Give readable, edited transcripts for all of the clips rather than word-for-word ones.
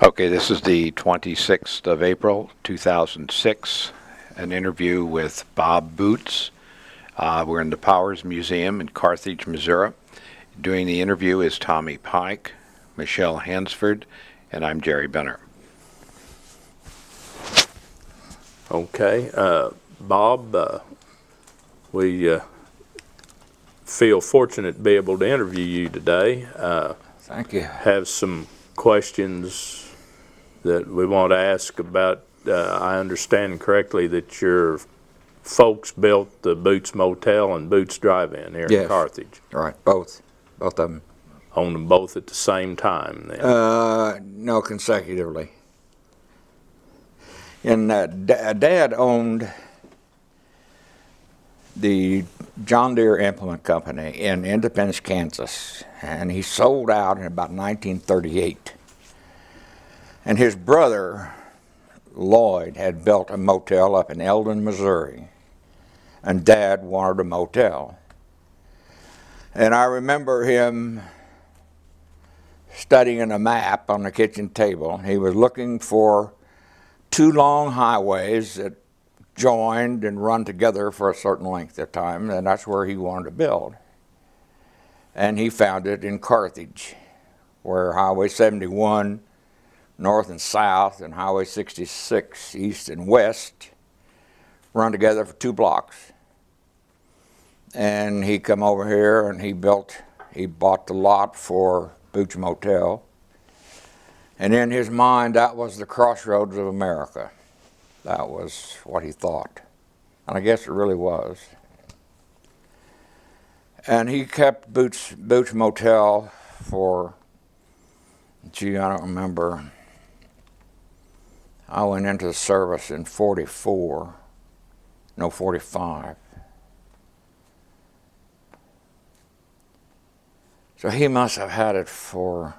Okay, this is the 26th of April, 2006, an interview with Bob Boots. We're in the Powers Museum in Carthage, Missouri. Doing the interview is Tommy Pike, Michelle Hansford, and I'm Jerry Benner. Okay, Bob, we feel fortunate to be able to interview you today. Thank you. Have some questions that we want to ask about. I understand correctly that your folks built the Boots Motel and Boots Drive-In here in Carthage. Right, both of them. Owned them both at the same time then? No, consecutively. And Dad owned the John Deere Implement Company in Independence, Kansas, and he sold out in about 1938. And his brother, Lloyd, had built a motel up in Eldon, Missouri, and Dad wanted a motel. And I remember him studying a map on the kitchen table. He was looking for two long highways that joined and run together for a certain length of time, and that's where he wanted to build. And he found it in Carthage, where Highway 71 north and south and Highway 66 east and west run together for 2 blocks. And he come over here and he bought the lot for Boots Motel. And in his mind, that was the Crossroads of America. That was what he thought. And I guess it really was. And he kept Boots Motel for, gee, I don't remember. I went into the service in 45. So he must have had it for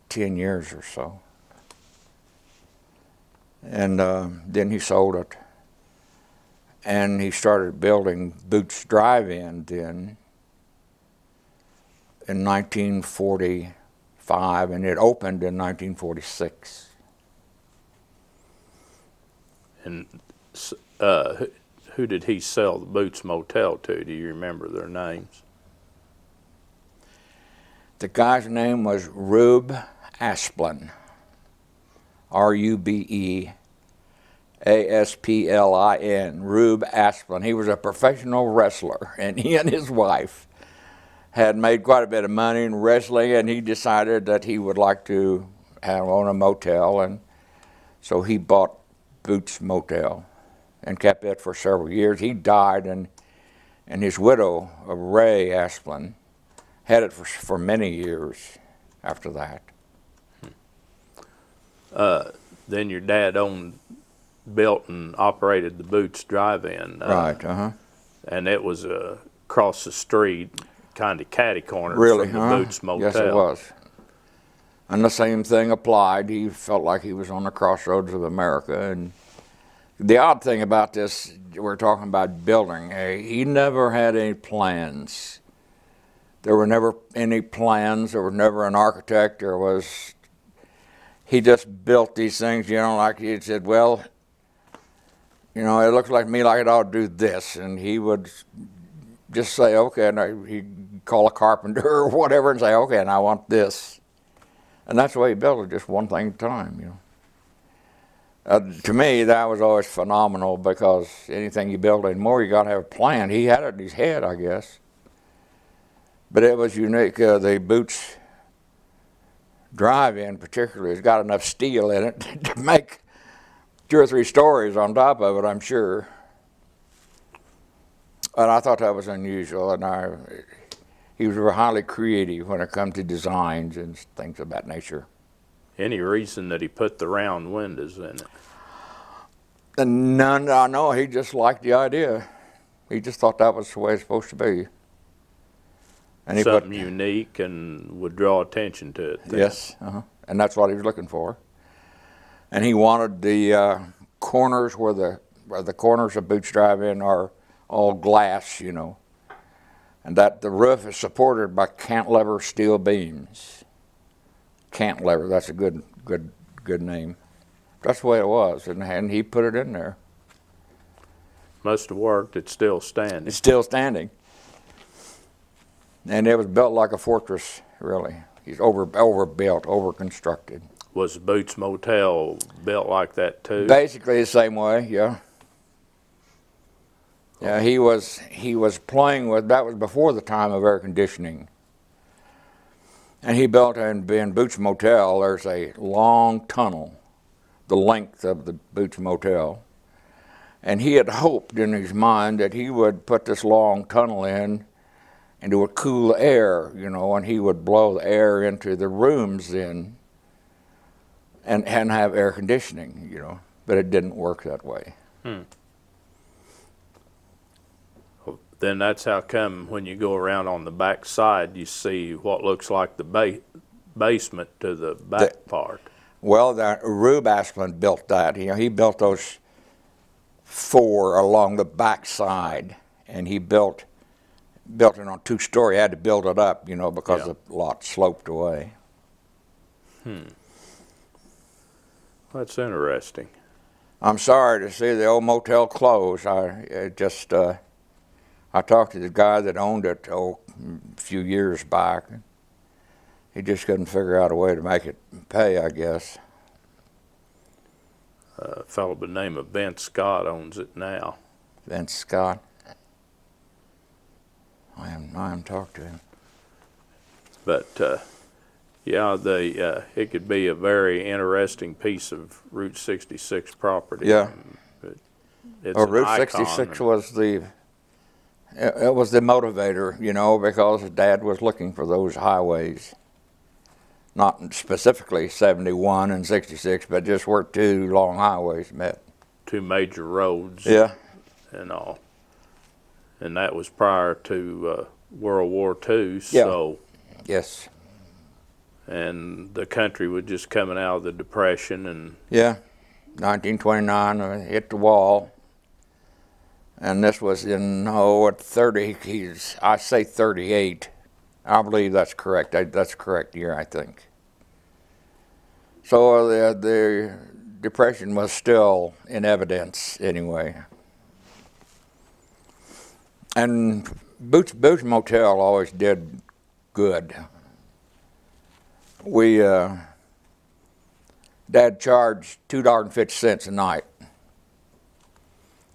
10 years or so. And then he sold it. And he started building Boots Drive-In then in 1945, and it opened in 1946. And who did he sell the Boots Motel to? Do you remember their names? The guy's name was Rube Asplin, R-U-B-E-A-S-P-L-I-N, Rube Asplin. He was a professional wrestler, and he and his wife had made quite a bit of money in wrestling, and he decided that he would like to own a motel, and so he bought Boots Motel and kept it for several years. He died, and his widow, Ray Asplin, had it for many years after that. Then your dad built and operated the Boots Drive-In. Right, And it was across the street, kind of catty-cornered really, from the Boots Motel. Yes, it was. And the same thing applied. He felt like he was on the crossroads of America. And the odd thing about this, we're talking about building, he never had any plans. There were never any plans. There was never an architect. He just built these things, like he said, well, it looks like me like it ought to do this. And he would just say, okay, and he'd call a carpenter or whatever and say, okay, and I want this. And that's the way he built it, just one thing at a time, to me, that was always phenomenal, because anything you build anymore, you got to have a plan. He had it in his head, I guess. But it was unique. The Boots Drive-In particularly has got enough steel in it to make 2 or 3 stories on top of it, I'm sure. And I thought that was unusual, and he was highly creative when it comes to designs and things of that nature. Any reason that he put the round windows in it? None, I know. He just liked the idea. He just thought that was the way it's supposed to be. And he Something unique and would draw attention to it. Then. Yes, and that's what he was looking for. And he wanted the corners where the corners of Boots Drive-In are all glass, and that the roof is supported by cantilever steel beams. Cantilever, that's a good good name. That's the way it was, and he put it in there. Must have worked. It's still standing. It's still standing. And it was built like a fortress, really. He's overbuilt, overconstructed. Was Boots Motel built like that too? Basically the same way, yeah. Yeah, he was playing with, that was before the time of air conditioning. And he built in Boots Motel, there's a long tunnel, the length of the Boots Motel. And he had hoped in his mind that he would put this long tunnel in and it would cool air, you know, and he would blow the air into the rooms then and have air conditioning, you know. But it didn't work that way. Then that's how come when you go around on the back side, you see what looks like the basement to the back part. Well, Rube Asplin built that. You know, he built those 4 along the back side, and he built it on 2-story. Had to build it up, you know, because the lot sloped away. That's interesting. I'm sorry to see the old motel close. I talked to the guy that owned it a few years back. He just couldn't figure out a way to make it pay, I guess. A fellow by the name of Ben Scott owns it now. Ben Scott. I haven't talked to him. But yeah, it could be a very interesting piece of Route 66 property. Yeah. It's Route 66 was it was the motivator, you know, because Dad was looking for those highways. Not specifically 71 and 66, but just where 2 long highways met. 2 major roads. Yeah. And all. And that was prior to World War II. So. Yes. And the country was just coming out of the Depression and. Yeah. 1929, I hit the wall. And this was in, at 30, I say 38. I believe that's correct. That's the correct year, I think. So the Depression was still in evidence anyway. And Boots Motel always did good. Dad charged $2.50 a night.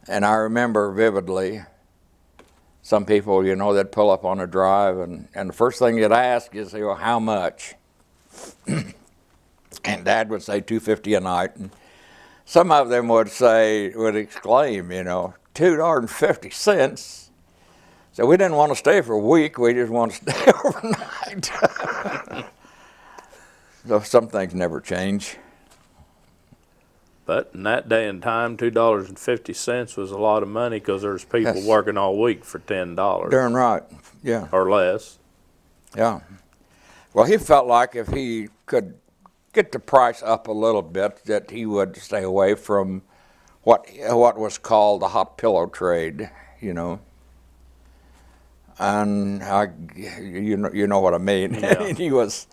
And I remember vividly, some people, you know, they'd pull up on a drive, and the first thing you'd ask is, well, how much? And Dad would say $2.50 a night. And some of them would exclaim, you know, $2.50. So we didn't want to stay for a week, we just want to stay overnight. So some things never change. But in that day and time, $2.50 was a lot of money because there's people working all week for $10. Darn right, yeah. Or less. Yeah. Well, he felt like if he could get the price up a little bit, that he would stay away from what was called the hot pillow trade, you know. And you know what I mean. Yeah. he was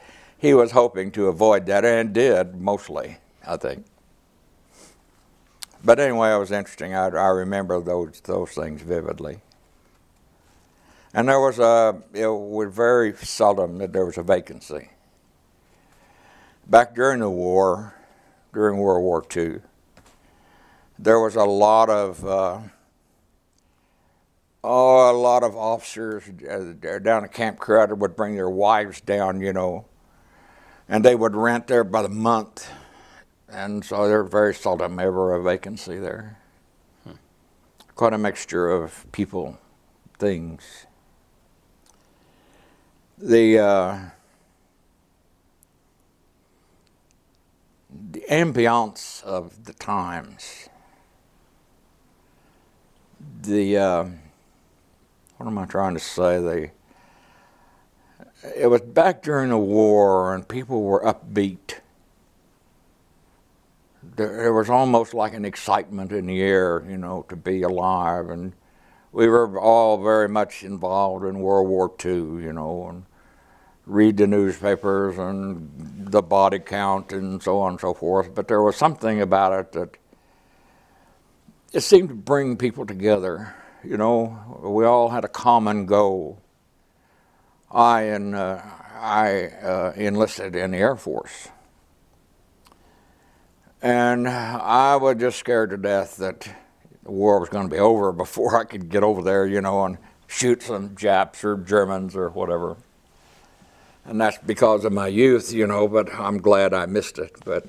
hoping to avoid that, and did mostly, I think. But anyway, it was interesting. I remember those things vividly. And it was very seldom that there was a vacancy. Back during the war, during World War II, there was a lot of officers down at Camp Crowder would bring their wives down, you know, and they would rent there by the month. And so there was very seldom ever a vacancy there. Quite a mixture of people, things. The ambiance of the times. What am I trying to say? It was back during the war, and people were upbeat. There was almost like an excitement in the air, you know, to be alive. And we were all very much involved in World War II, you know, and read the newspapers and the body count and so on and so forth, but there was something about it that it seemed to bring people together. You know, we all had a common goal. I enlisted in the Air Force, and I was just scared to death that the war was going to be over before I could get over there, you know, and shoot some Japs or Germans or whatever. And that's because of my youth, you know, but I'm glad I missed it. But,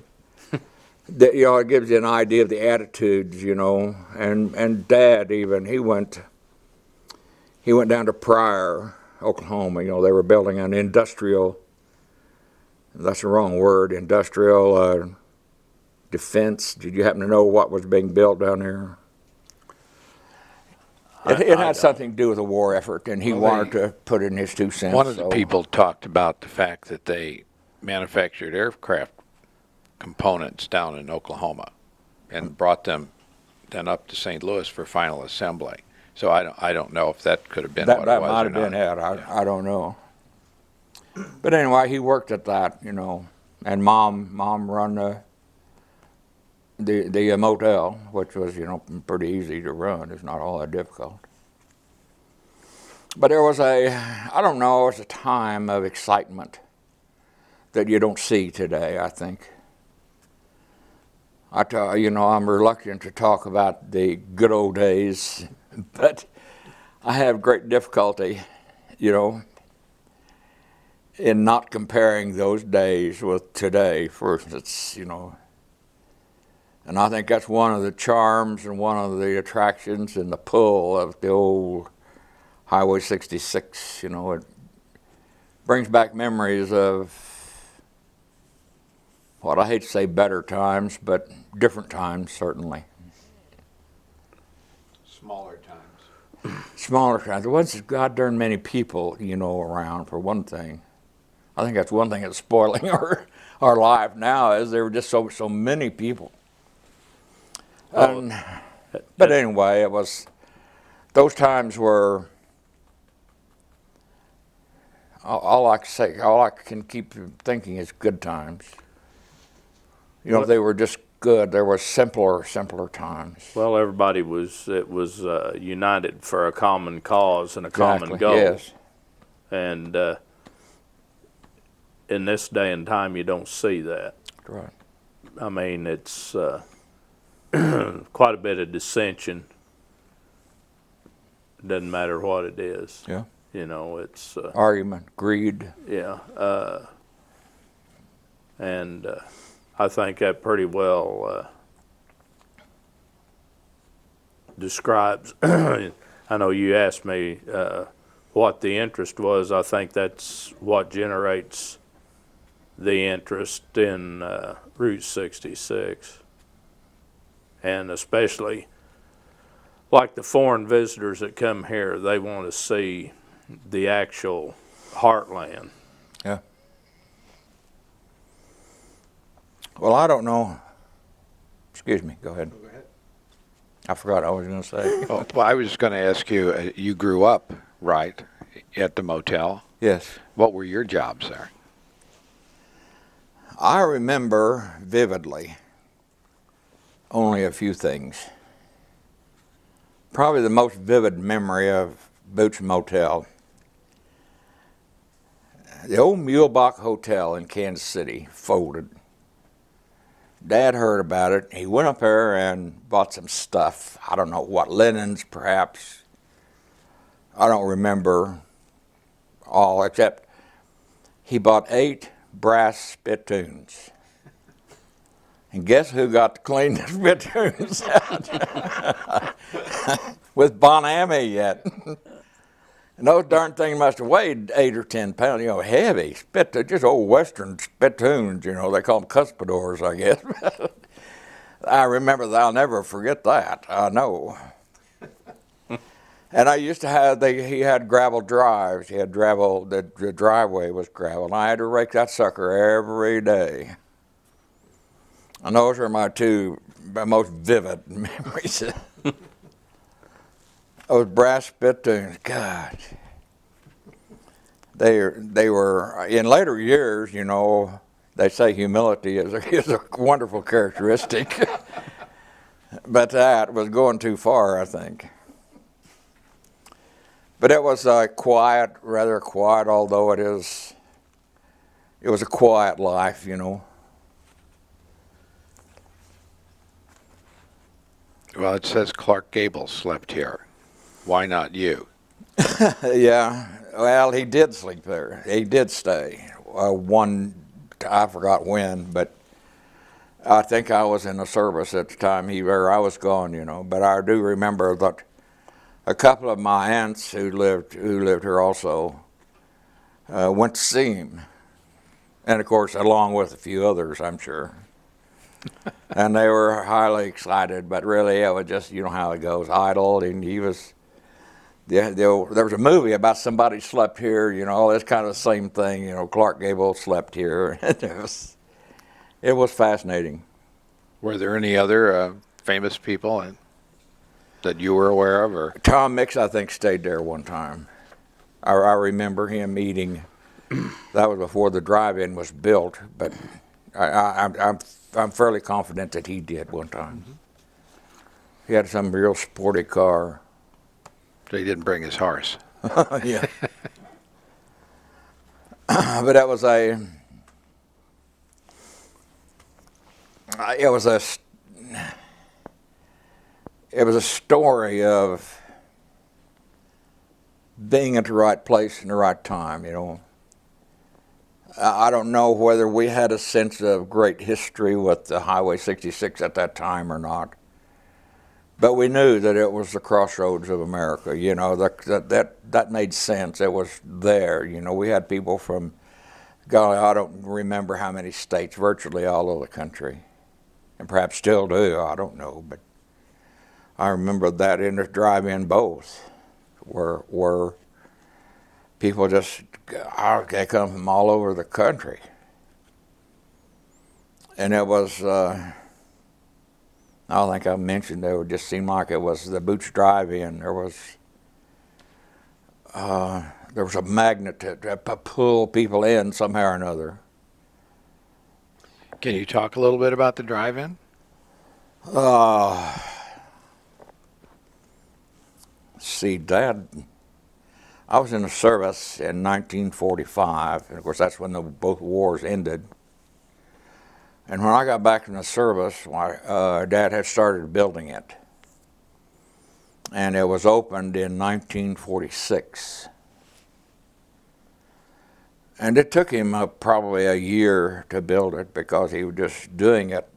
you know, it gives you an idea of the attitudes, you know. And Dad even, he went down to Pryor, Oklahoma. You know, they were building an industrial, that's the wrong word, industrial defense. Did you happen to know what was being built down there? It had something to do with the war effort, and he wanted to put in his 2 cents. One of the people talked about the fact that they manufactured aircraft components down in Oklahoma and brought them then up to St. Louis for final assembly. So I don't know if that could have been what it was That or might have been it. I don't know. But anyway, he worked at that, you know, and Mom run the motel, which was, you know, pretty easy to run. It's not all that difficult. But there was I don't know, it was a time of excitement that you don't see today, I think. You know, I'm reluctant to talk about the good old days, but I have great difficulty, you know, in not comparing those days with today, for instance, you know. And I think that's one of the charms and one of the attractions and the pull of the old Highway 66. You know, it brings back memories of what I hate to say better times, but different times, certainly. Smaller times. Smaller times. There wasn't god darn many people, you know, around, for one thing. I think that's one thing that's spoiling our life now, is there were just so many people. But anyway, it was, those times were, all I can keep thinking is good times. You know, they were just good. There were simpler times. Well, everybody was united for a common cause and a common goal. Yes. And in this day and time, you don't see that. Right. I mean, it's quite a bit of dissension. Doesn't matter what it is. Yeah. You know, it's argument, greed. Yeah. And I think that pretty well describes. I know you asked me what the interest was. I think that's what generates the interest in Route 66. And especially, like the foreign visitors that come here, they want to see the actual heartland. Yeah. Well, I don't know. Excuse me, go ahead. Go ahead. I forgot what I was going to say. Oh, well, I was just going to ask you, you grew up, right, at the motel? Yes. What were your jobs there? I remember vividly only a few things. Probably the most vivid memory of Boots Motel. The old Mulebach Hotel in Kansas City folded. Dad heard about it. He went up there and bought some stuff. I don't know what, linens perhaps. I don't remember all, except he bought 8 brass spittoons. And guess who got to clean the spittoons out? With Bonami yet. And those darn things must have weighed 8 or 10 pounds, you know, heavy spittoons, just old Western spittoons, you know, they call them cuspidors, I guess. I remember that, I'll never forget that, I know. And I used to have, he had gravel drives, he had gravel, the driveway was gravel, and I had to rake that sucker every day. And those are my 2 most vivid memories. Those brass spittoons, God. they were, in later years, you know, they say humility is a wonderful characteristic. But that was going too far, I think. But it was quiet, rather quiet, although it was a quiet life, you know. Well, it says Clark Gable slept here. Why not you? Yeah, well, he did sleep there. He did stay. I forgot when, but I think I was in the service at the time I was gone, you know. But I do remember that a couple of my aunts who lived here also went to see him, and of course, along with a few others, I'm sure. And they were highly excited, but really it was just, you know how it goes, idle, and he was. Yeah, there was a movie about somebody slept here, you know, it's kind of the same thing, you know, Clark Gable slept here. It was fascinating. Were there any other famous people that you were aware of? Or? Tom Mix, I think, stayed there one time. I remember him eating. That was before the drive-in was built, but I'm fairly confident that he did one time. Mm-hmm. He had some real sporty car. So he didn't bring his horse. Yeah. But that was it was a story of being at the right place in the right time, you know. I don't know whether we had a sense of great history with the Highway 66 at that time or not. But we knew that it was the crossroads of America, you know, that made sense. It was there, you know. We had people from, golly, I don't remember how many states, virtually all over the country, and perhaps still do, I don't know. But I remember that in the drive-in both, where people just, they come from all over the country. And it was... I think I mentioned it just seemed like it was the Boots Drive-In. There was a magnet to pull people in somehow or another. Can you talk a little bit about the drive-in? See, Dad, I was in the service in 1945, and of course that's when both wars ended. And when I got back from the service, my Dad had started building it. And it was opened in 1946. And it took him probably a year to build it because he was just doing it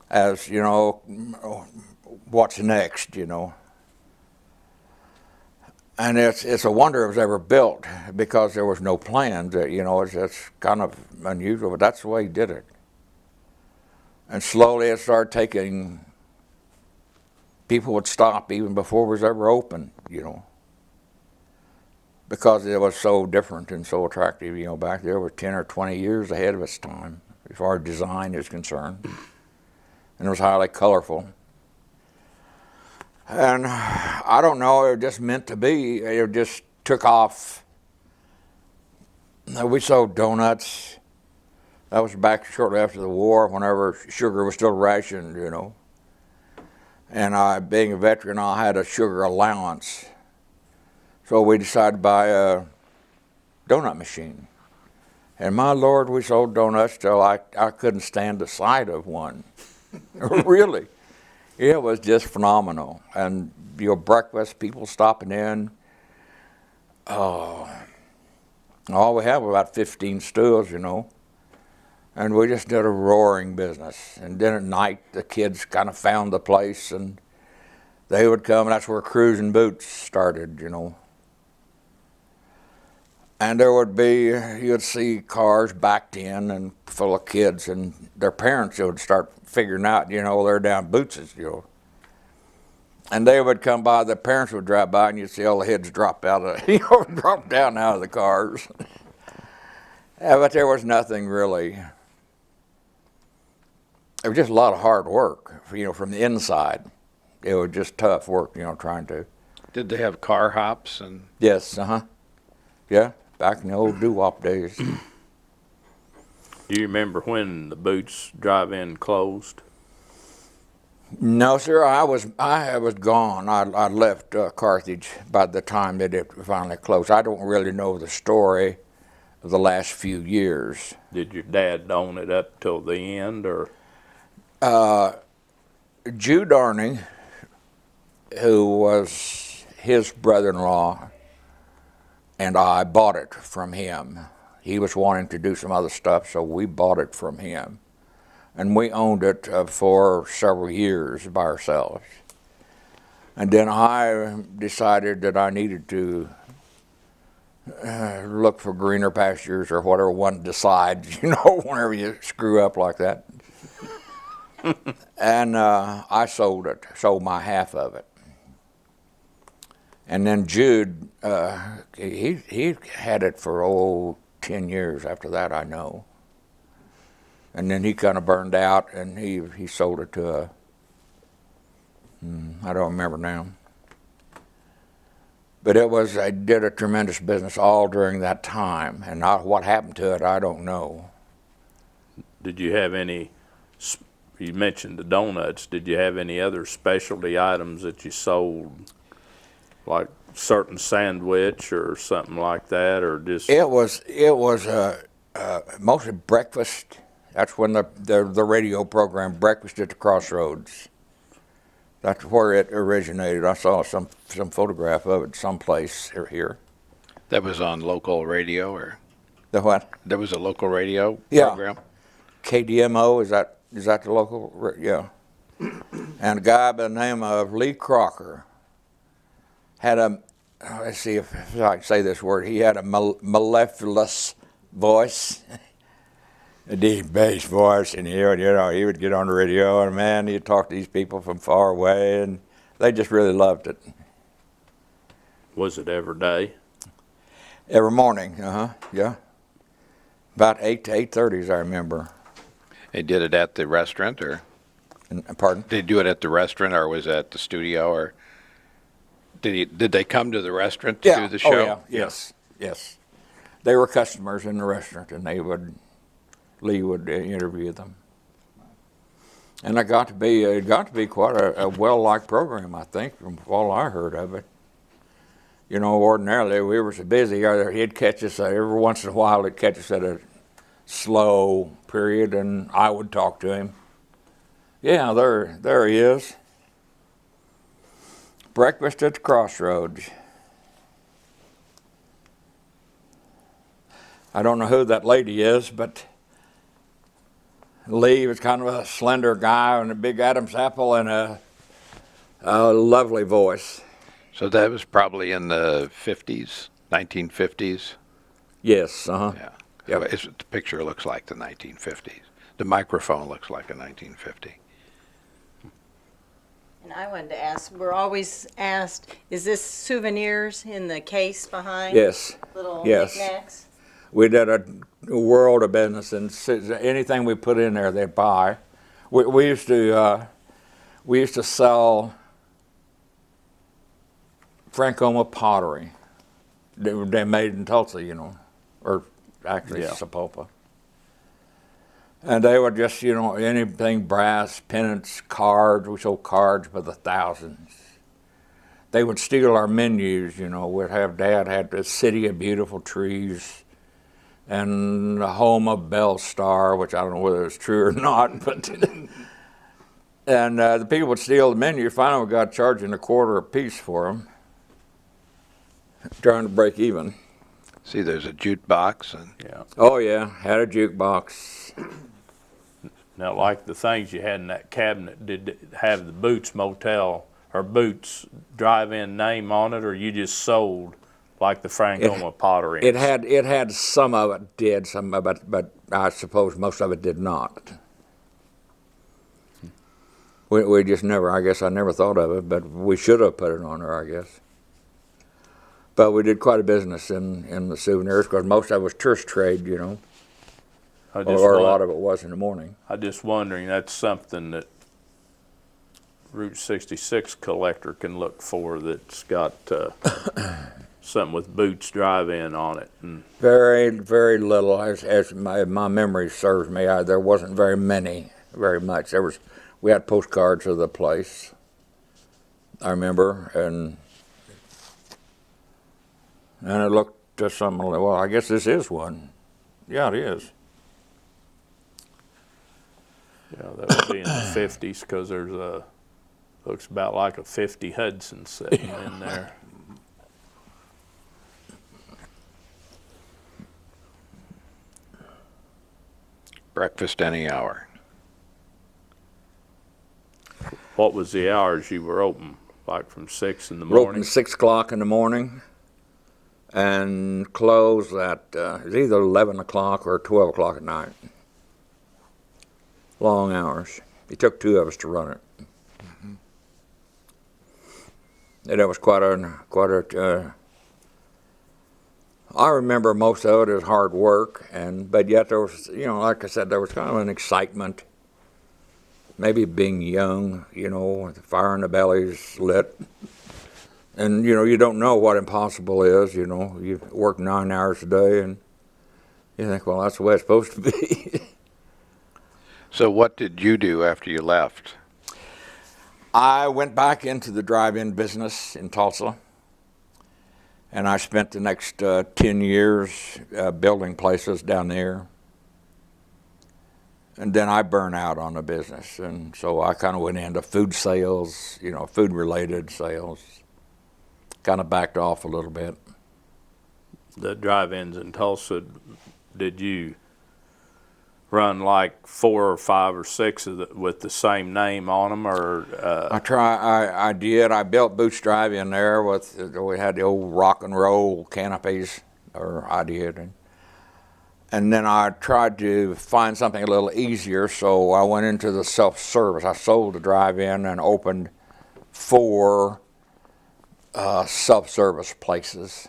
as, you know, what's next, you know. And it's a wonder it was ever built because there was no plans. You know, it's kind of unusual, but that's the way he did it. And slowly it started taking, people would stop even before it was ever open, you know, because it was so different and so attractive. You know, back there was 10 or 20 years ahead of its time as far as design is concerned. And it was highly colorful. And I don't know, it just meant to be. It just took off. We sold donuts. That was back shortly after the war, whenever sugar was still rationed, you know. And being a veteran, I had a sugar allowance. So we decided to buy a donut machine. And my Lord, we sold donuts till I couldn't stand the sight of one. Really. It was just phenomenal. And your breakfast, people stopping in. All we had was about 15 stools, you know. And we just did a roaring business. And then at night, the kids kind of found the place, and they would come, and that's where Cruising Boots started, you know. And there would be, you'd see cars backed in and full of kids, and their parents would start figuring out, you know, they're down Boots's, you know. And they would come by, the parents would drive by, and you'd see all the heads drop out of, you know, drop down out of the cars. But there was nothing really. It was just a lot of hard work, you know, from the inside. It was just tough work, you know, trying to. Did they have car hops? And yes, uh-huh. Yeah, back in the old doo-wop days. Do you remember when the Boots Drive-In closed? No, sir, I was gone. I left Carthage by the time that it finally closed. I don't really know the story of the last few years. Did your dad own it up till the end, or? Jude Darning, who was his brother-in-law, and I bought it from him. He was wanting to do some other stuff, so we bought it from him. And we owned it for several years by ourselves. And then I decided that I needed to look for greener pastures or whatever one decides, you know, whenever you screw up like that. And I sold my half of it. And then Jude, he had it for 10 years after that, I know. And then he kind of burned out, and he sold it to I don't remember now. But I did a tremendous business all during that time, and what happened to it, I don't know. Did you have any, you mentioned the donuts, did you have any other specialty items that you sold, like certain sandwich or something like that, or just? It was mostly breakfast. That's when the radio program, Breakfast at the Crossroads. That's where it originated. I saw some photograph of it someplace here. That was on local radio, or? The what? There was a local radio Yeah. program? KDMO, is that the local? Yeah. And a guy by the name of Lee Crocker had let's see if I can say this word, he had a mellifluous voice. A deep bass voice, and he would get on the radio, and man, he'd talk to these people from far away, and they just really loved it. Was it every day? Every morning, yeah. About 8 to 8:30, as I remember. They did it at the restaurant, or? Pardon? Did they do it at the restaurant, or was it at the studio, or did they come to the restaurant to do the show? Oh, yeah. Yes. They were customers in the restaurant, and Lee would interview them. And it got to be quite a well-liked program, I think, from all I heard of it. You know, ordinarily we were so busy, he'd catch us every once in a while. He'd catch us at a slow period, and I would talk to him. Yeah, there he is. Breakfast at the Crossroads. I don't know who that lady is, but Lee was kind of a slender guy and a big Adam's apple and a lovely voice. So that was probably in the 50s, 1950s? Yes, Yeah. Yep. The picture looks like the 1950s. The microphone looks like a 1950. And I wanted to ask, we're always asked, is this souvenirs in the case behind? Yes. Little Yes. knickknacks? We did a world of business, and anything we put in there, they'd buy. We used to sell Francoma pottery. They made in Tulsa, you know, or actually Yeah. Sapulpa. And they would just, you know, anything brass, pennants, cards. We sold cards by the thousands. They would steal our menus, you know. We'd have Dad had the City of Beautiful Trees and the Home of Bell Star, which I don't know whether it's true or not, but and the people would steal the menu. Finally, we got charging $0.25 a piece for them, trying to break even. See, there's a jukebox, and Yeah. Oh yeah, had a jukebox. Now, like the things you had in that cabinet, did it have the Boots Motel or Boots Drive-In name on it, or you just sold like the Francoma pottery? It had some of it did, some of it, but I suppose most of it did not. We just never, I guess I never thought of it, but we should have put it on there, I guess. But we did quite a business in the souvenirs, because most of it was tourist trade, you know, or a lot of it was in the morning. I'm just wondering, that's something that Route 66 collector can look for, that's got something with Boots Drive-In on it. And Very, very little. As my memory serves me, there wasn't very much. We had postcards of the place, I remember, and it looked to something like, well, I guess this is one. Yeah, it is. yeah, that would be in the 50s because there's looks about like a 50 Hudson sitting in there. Breakfast any hour. What was the hours you were open? Like from 6 in the We're open morning? 6 o'clock in the morning and close at it's either 11 o'clock or 12 o'clock at night. Long hours. It took 2 of us to run it. And that was quite a I remember most of it as hard work, but yet there was, like I said, there was kind of an excitement. Maybe being young, with the fire in the belly's lit. And, you don't know what impossible is, You work 9 hours a day, and you think, well, that's the way it's supposed to be. So what did you do after you left? I went back into the drive-in business in Tulsa, and I spent the next 10 years building places down there. And then I burned out on the business, and so I kind of went into food sales, food-related sales. Kind of backed off a little bit. The drive-ins in Tulsa, did you run like 4 or 5 or 6 with the same name on them, or? I did. I built Boots Drive-In there we had the old rock and roll canopies, or I did. And then I tried to find something a little easier, so I went into the self-service. I sold the drive-in and opened 4 self-service places.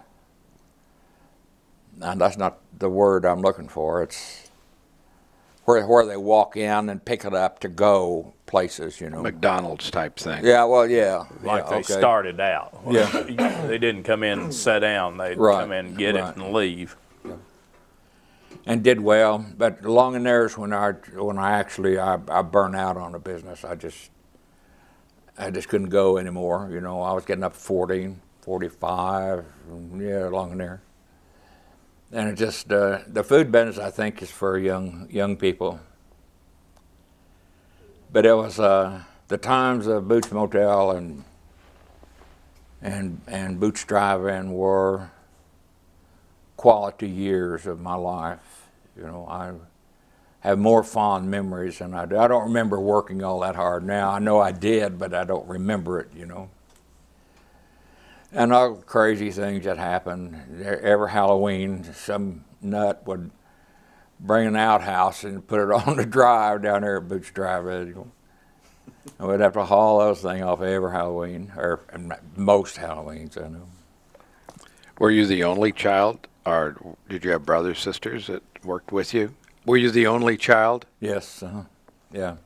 And that's not the word I'm looking for. It's where they walk in and pick it up to go places, McDonald's type thing. Yeah, well, yeah. Like yeah, they okay. started out. Yeah. They didn't come in and sit down. They'd Right, come in and get it and leave. And did well, but along in there is when I burned out on the business. I just couldn't go anymore. I was getting up 40, 45, along in there. And it just the food business, I think, is for young people. But it was the times of Boots Motel and Boots Drive-In were quality years of my life. I have more fond memories than I do. I don't remember working all that hard now. I know I did, but I don't remember it, And all crazy things that happened. Every Halloween, some nut would bring an outhouse and put it on the drive down there at Boots Drive-In. And we'd have to haul those things off every Halloween, or most Halloweens, I know. Were you the only child, or did you have brothers, sisters that worked with you? Were you the only child? Yes, yeah.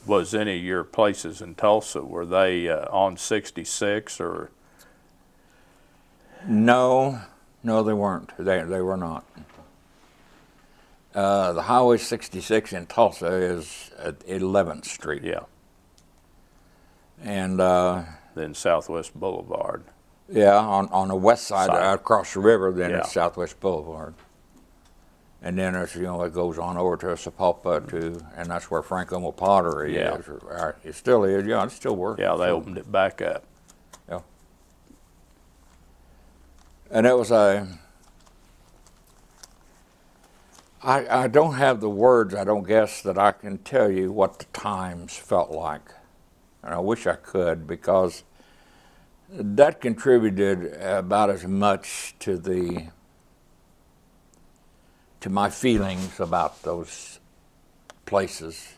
Was any of your places in Tulsa, were they on 66 or? No, they weren't. They were not. The Highway 66 in Tulsa is at 11th Street. Yeah. And Then Southwest Boulevard. yeah, on the west side, across the river, then Yeah. it's Southwest Boulevard. And then it's, it goes on over to Sapulpa and that's where Franklin Pottery Yeah. is. Or it still is, yeah, it still works. Yeah, they So, opened it back up. yeah. And it was I don't have the words, I don't guess, that I can tell you what the times felt like. And I wish I could, because that contributed about as much to my feelings about those places.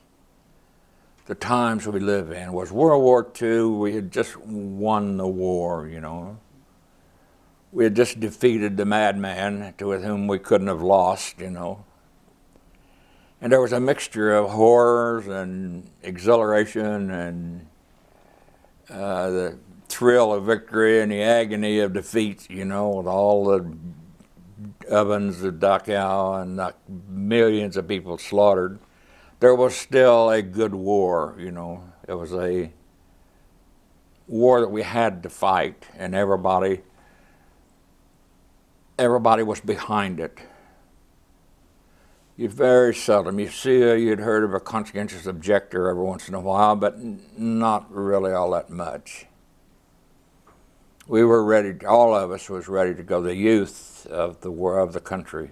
The times we live in was World War II. We had just won the war, We had just defeated the madman with whom we couldn't have lost, And there was a mixture of horrors and exhilaration and the thrill of victory and the agony of defeat, you know, with all the ovens of Dachau and millions of people slaughtered, there was still a good war, you know. It was a war that we had to fight, and everybody was behind it. You very seldom, you'd heard of a conscientious objector every once in a while, but not really all that much. We were ready, all of us was ready to go. The youth of the country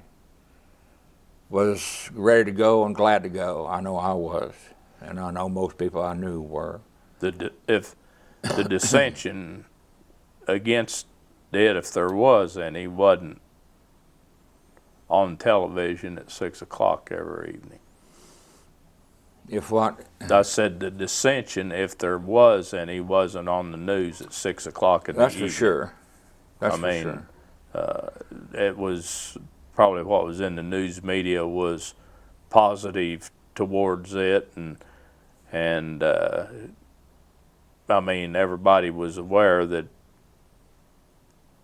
was ready to go and glad to go. I know I was, and I know most people I knew were. If the dissension against it, if there was any, wasn't on television at 6 o'clock every evening. If what? I said the dissension, if there was any, wasn't on the news at 6 o'clock in the evening. That's for sure. That's I mean, for sure. It was probably what was in the news media was positive towards it, and I mean, everybody was aware that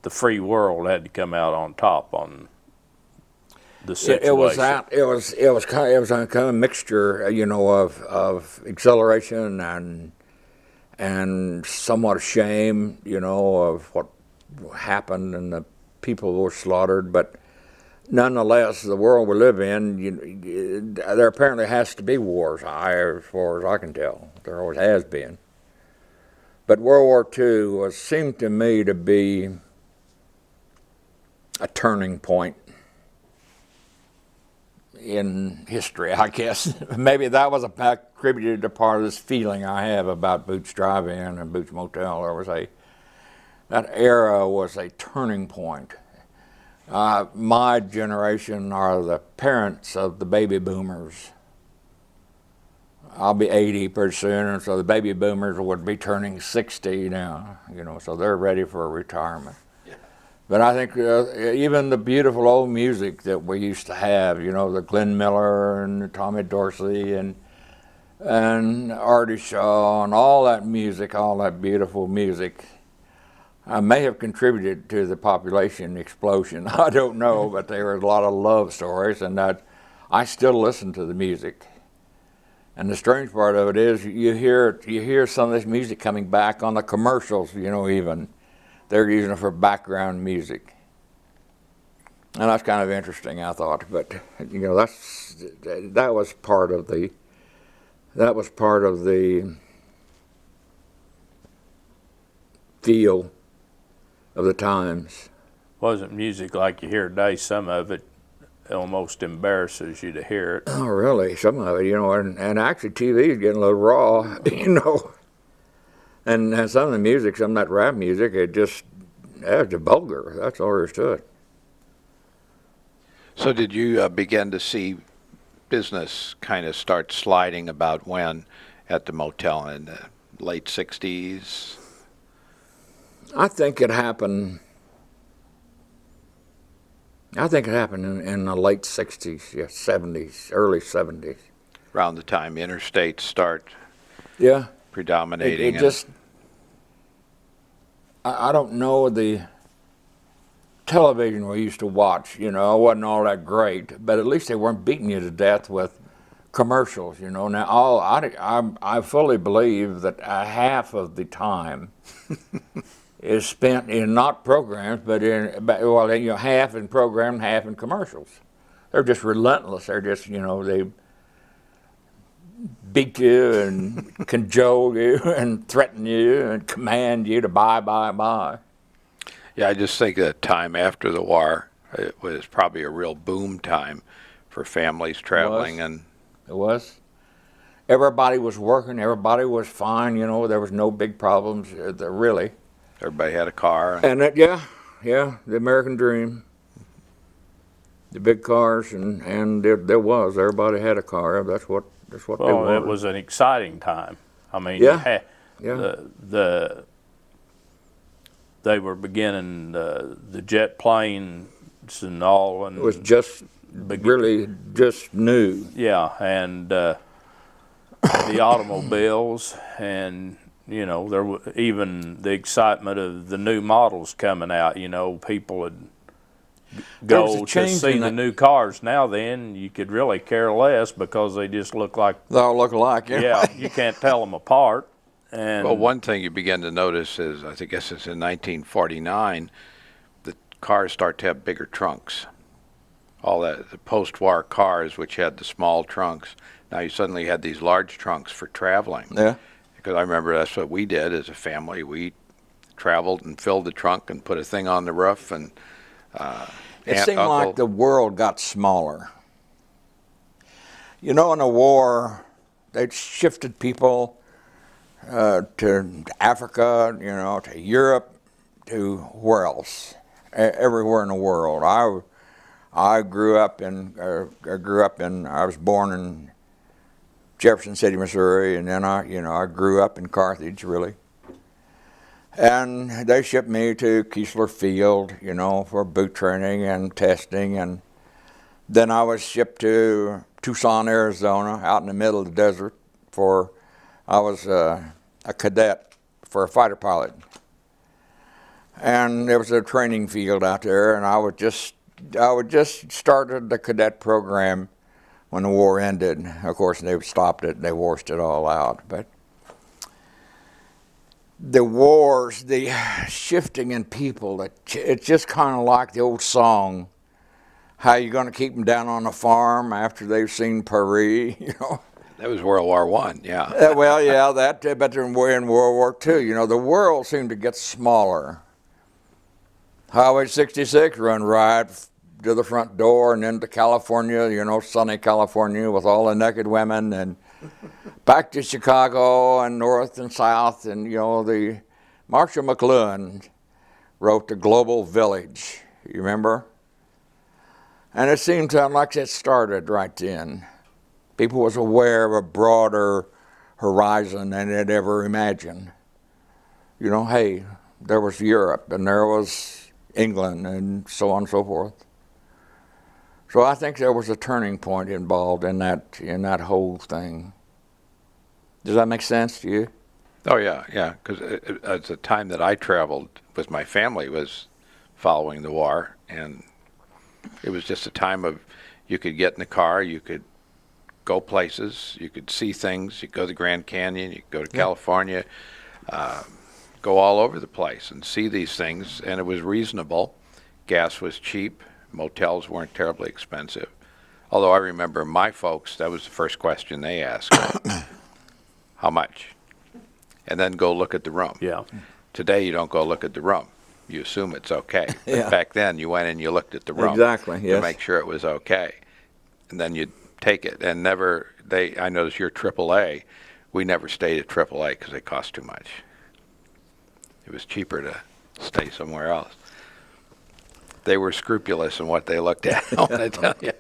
the free world had to come out on top on the situation. It was a kind of mixture, you know, of exhilaration and somewhat of shame, you know, of what happened and the people who were slaughtered. But nonetheless, the world we live in, there apparently has to be wars, as far as I can tell. There always has been. But World War II seemed to me to be a turning point in history, I guess. Maybe that was contributed to part of this feeling I have about Boots Drive-In and Boots Motel. That era was a turning point. My generation are the parents of the baby boomers. I'll be 80 pretty soon, and so the baby boomers would be turning 60 now, you know, so they're ready for a retirement. Yeah. But I think even the beautiful old music that we used to have, you know, the Glenn Miller and Tommy Dorsey and Artie Shaw and all that music, all that beautiful music, may have contributed to the population explosion. I don't know, but there were a lot of love stories, and that I still listen to the music. And the strange part of it is you hear some of this music coming back on the commercials, you know, even. They're using it for background music. And that's kind of interesting, I thought. But, you know, that was part of the feel of the times. Wasn't music like you hear today. Some of it almost embarrasses you to hear it. Oh, really? Some of it, you know, and actually TV is getting a little raw, you know. And some of the music, some of that rap music, it's vulgar. That's all there is to it. So did you begin to see business kind of start sliding about when at the motel in the late 60s? I think it happened in the late 60s, yeah, 70s, early 70s. Around the time interstates start predominating. It just, I don't know, the television we used to watch, you know, wasn't all that great, but at least they weren't beating you to death with commercials, you know. Now, I fully believe that half of the time is spent in not programs, but half in programs, half in commercials. They're just relentless. They're just, you know, they beat you and cajole you and threaten you and command you to buy. Yeah, I just think the time after the war, it was probably a real boom time for families traveling. It was. Everybody was working. Everybody was fine. You know, there was no big problems, really. Everybody had a car. And the American dream. The big cars, and there was. Everybody had a car. That's what they were. Well, it was an exciting time. I mean, they were beginning the jet planes and all. And it was really just new. Yeah, and the automobiles, and you know, even the excitement of the new models coming out, you know, people would go to see the new cars. Now then, you could really care less because they just look like, they all look alike. yeah, you can't tell them apart. And Well, one thing you begin to notice is, I guess it's in 1949, the cars start to have bigger trunks. All that, the post-war cars, which had the small trunks, now you suddenly had these large trunks for traveling. Yeah. Because I remember that's what we did as a family. We traveled and filled the trunk and put a thing on the roof. And it seemed like the world got smaller. You know, in the war, they shifted people to Africa, you know, to Europe, to where else? Everywhere in the world. I was born in Jefferson City, Missouri, and then I grew up in Carthage, really. And they shipped me to Keesler Field, you know, for boot training and testing, and then I was shipped to Tucson, Arizona, out in the middle of the desert. I was a cadet for a fighter pilot, and there was a training field out there, and I would just started the cadet program when the war ended. Of course, they stopped it, they washed it all out. But the wars, the shifting in people, it's just kind of like the old song, how you going to keep them down on the farm after they've seen Paris, you know? That was World War I, yeah. Well, yeah, that, but then in World War II, you know, the world seemed to get smaller. Highway 66 run right to the front door and then to California, you know, sunny California with all the naked women, and back to Chicago and north and south. And, you know, the Marshall McLuhan wrote The Global Village, you remember? And it seemed like it started right then. People was aware of a broader horizon than they'd ever imagined. You know, hey, there was Europe and there was England and so on and so forth. So I think there was a turning point involved in that whole thing. Does that make sense to you? Oh, yeah, yeah, because at the time that I traveled with my family was following the war, and it was just a time of, you could get in the car, you could go places, you could see things, you could go to the Grand Canyon, you could go to California, go all over the place and see these things, and it was reasonable. Gas was cheap. Motels weren't terribly expensive. Although I remember my folks, that was the first question they asked. How much? And then go look at the room. yeah, Today you don't go look at the room. You assume it's okay. But Yeah. back then you went and you looked at the room. Exactly, To yes. make sure it was okay. And then you'd take it. And I noticed your AAA, we never stayed at AAA because they cost too much. It was cheaper to stay somewhere else. They were scrupulous in what they looked at, I want to tell you.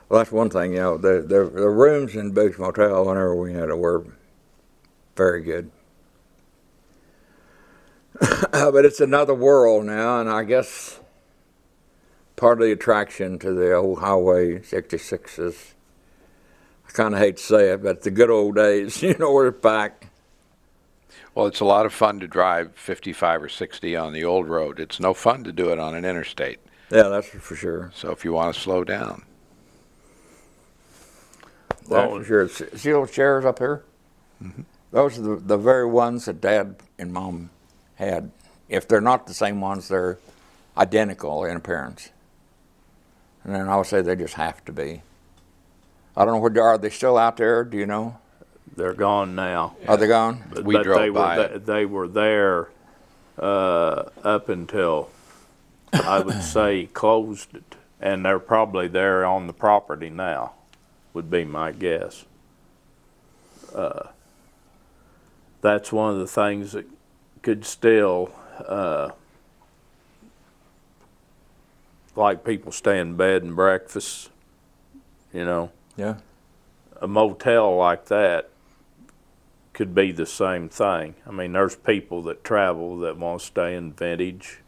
Well, that's one thing, you know, the rooms in Boots Motel, whenever we had it, were very good. But it's another world now, and I guess part of the attraction to the old Highway 66 is, I kind of hate to say it, but the good old days, you know, we're back. Well, it's a lot of fun to drive 55 or 60 on the old road. It's no fun to do it on an interstate. Yeah, that's for sure. So if you want to slow down. That's for sure. See those chairs up here? Mm-hmm. Those are the very ones that Dad and Mom had. If they're not the same ones, they're identical in appearance. And then I would say they just have to be. I don't know where they are. Are they still out there? Do you know? they're gone now. Are they gone? We drove by. They were there up until, I would say, closed it. And they're probably there on the property now, would be my guess. That's one of the things that could still, like people stay in bed and breakfast, you know. Yeah. A motel like that could be the same thing. I mean, there's people that travel that want to stay in vintage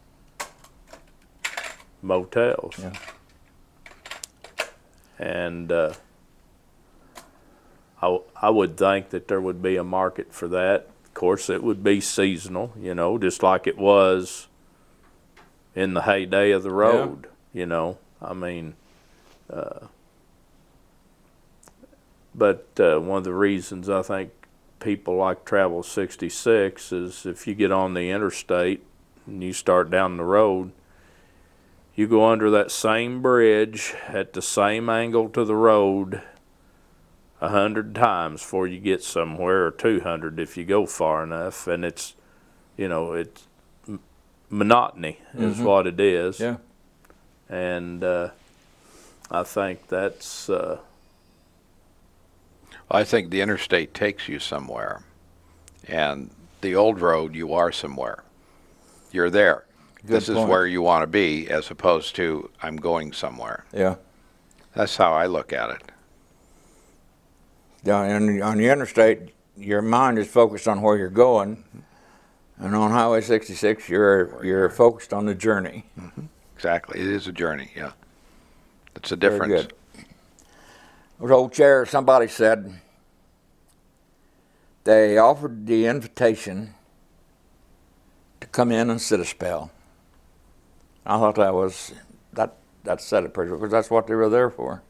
motels. Yeah. And I would think that there would be a market for that. course, it would be seasonal, you know, just like it was in the heyday of the road, you know. I mean, but one of the reasons I think people like Travel 66 is if you get on the interstate and you start down the road, you go under that same bridge at the same angle to the road 100 times before you get somewhere, or 200 if you go far enough, and it's, you know, it's monotony is what it is. Yeah. And I think that's I think the interstate takes you somewhere, and the old road, you are somewhere. You're there. This is point. where you want to be, as opposed to I'm going somewhere. Yeah. That's how I look at it. Yeah, and on the interstate, your mind is focused on where you're going, and on Highway 66, you're focused on the journey. Exactly. It is a journey, yeah. It's a Very difference. good. Those old chairs, somebody said they offered the invitation to come in and sit a spell. I thought that said it pretty well, because that's what they were there for.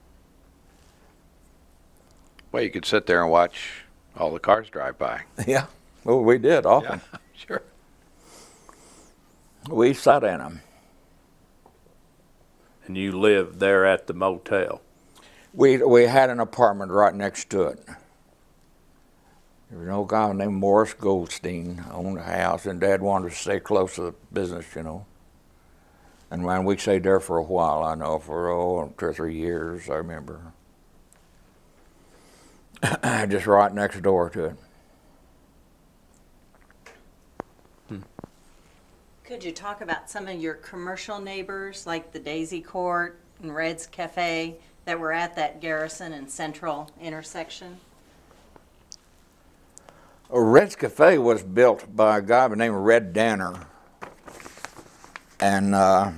Well, you could sit there and watch all the cars drive by. Yeah. Well, we did often. Yeah, sure. We sat in them. and you lived there at the motel. We had an apartment right next to it. There was an old guy named Morris Goldstein owned the house, and Dad wanted to stay close to the business, you know. And when we stayed there for a while, I know, for 2 or 3 years, I remember. Just right next door to it. Could you talk about some of your commercial neighbors, like the Dazy Court and Red's Cafe, that were at that Garrison and Central intersection? Red's Cafe was built by a guy by the name of Red Danner. And I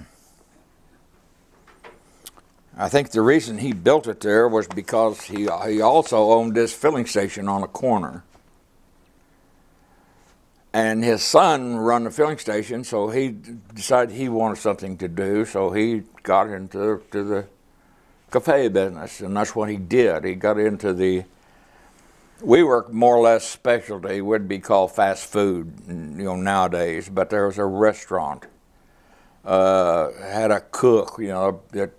think the reason he built it there was because he also owned this filling station on a corner. And his son run the filling station, so he decided he wanted something to do, so he got into the cafe business, and that's what he did. He got into we were more or less specialty, would be called fast food, you know, nowadays, but there was a restaurant, had a cook, you know, that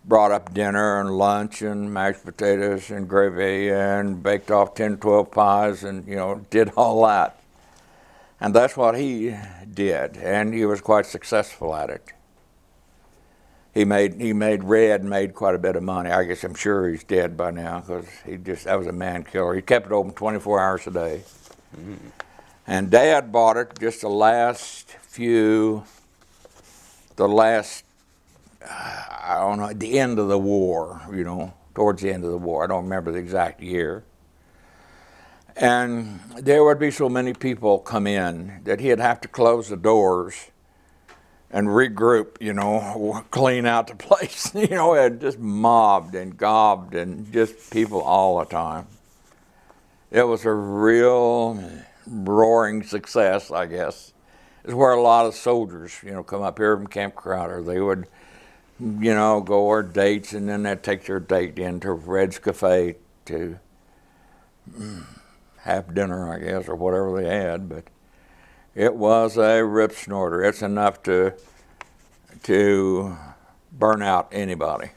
brought up dinner and lunch and mashed potatoes and gravy and baked off 10, 12 pies and, you know, did all that. And that's what he did, and he was quite successful at it. Red made quite a bit of money. I guess I'm sure he's dead by now, because that was a man killer. He kept it open 24 hours a day. Mm. And Dad bought it just the end of the war, you know, towards the end of the war. I don't remember the exact year. And there would be so many people come in that he'd have to close the doors and regroup, you know, clean out the place. You know, it just mobbed and gobbed and just people all the time. It was a real roaring success, I guess. It's where a lot of soldiers, you know, come up here from Camp Crowder. They would, you know, go on dates, and then they'd take their date into Red's Cafe to have dinner, I guess, or whatever they had. But it was a rip snorter. It's enough to burn out anybody.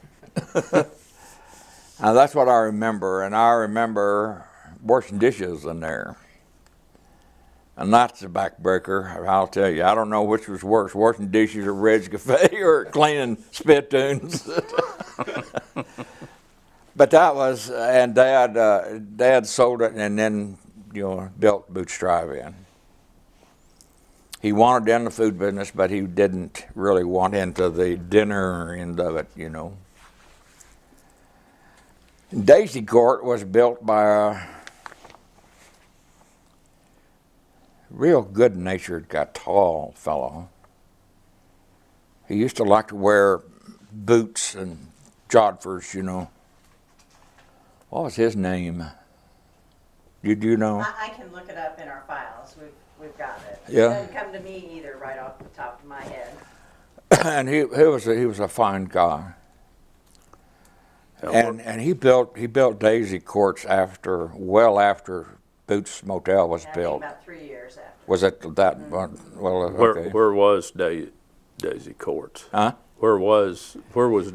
Now that's what I remember, and I remember washing dishes in there. And that's a backbreaker, I'll tell you. I don't know which was worse, washing dishes at Red's Cafe or cleaning spittoons. But that was, and Dad sold it and then, you know, built Boots Drive-In. He wanted in the food business, but he didn't really want into the dinner end of it, you know. Dazy Court was built by a real good-natured, tall fellow. He used to like to wear boots and jodhpurs, you know. What was his name? Did you know? I can look it up in our files. We've got it. Yeah. It doesn't come to me either right off the top of my head. And he was a fine guy. And he built Dazy Courts well after Boots Motel was I think built. about 3 years after. Was it that one? Well, okay. Where was Dazy Courts? Huh? Where was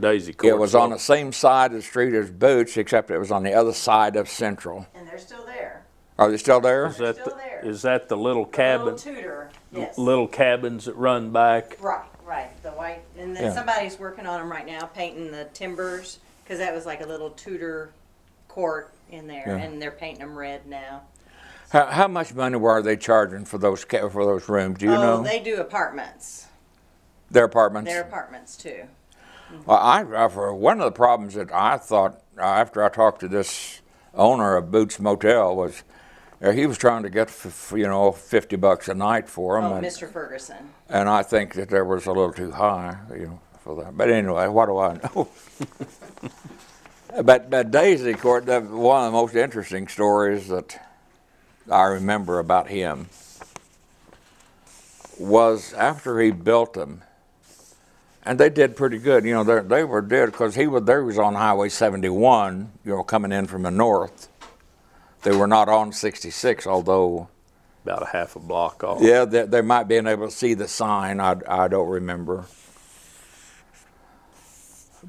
Dazy Courts? It was on the same side of the street as Boots, except it was on the other side of Central. And they're still there. Are they still there? Is that still there. is that the little The cabin? little Tudor, yes. Little cabins that run back. Right, the white, and then Yeah. somebody's working on them right now, painting the timbers, because that was like a little Tudor court in there, Yeah. and they're painting them red now. How much money were they charging for those rooms? Do you know? They do apartments. Their apartments? Their apartments too. Well, for one of the problems that I thought after I talked to this owner of Boots Motel was he was trying to get $50 a night for them. Oh, Mr. Ferguson. And I think that there was a little too high, for that. But anyway, what do I know? but Dazy Court, one of the most interesting stories that I remember about him was after he built them, and they did pretty good. They were good because he was on Highway 71, coming in from the north. They were not on 66, although About a half a block off. yeah, they might be able to see the sign. I don't remember.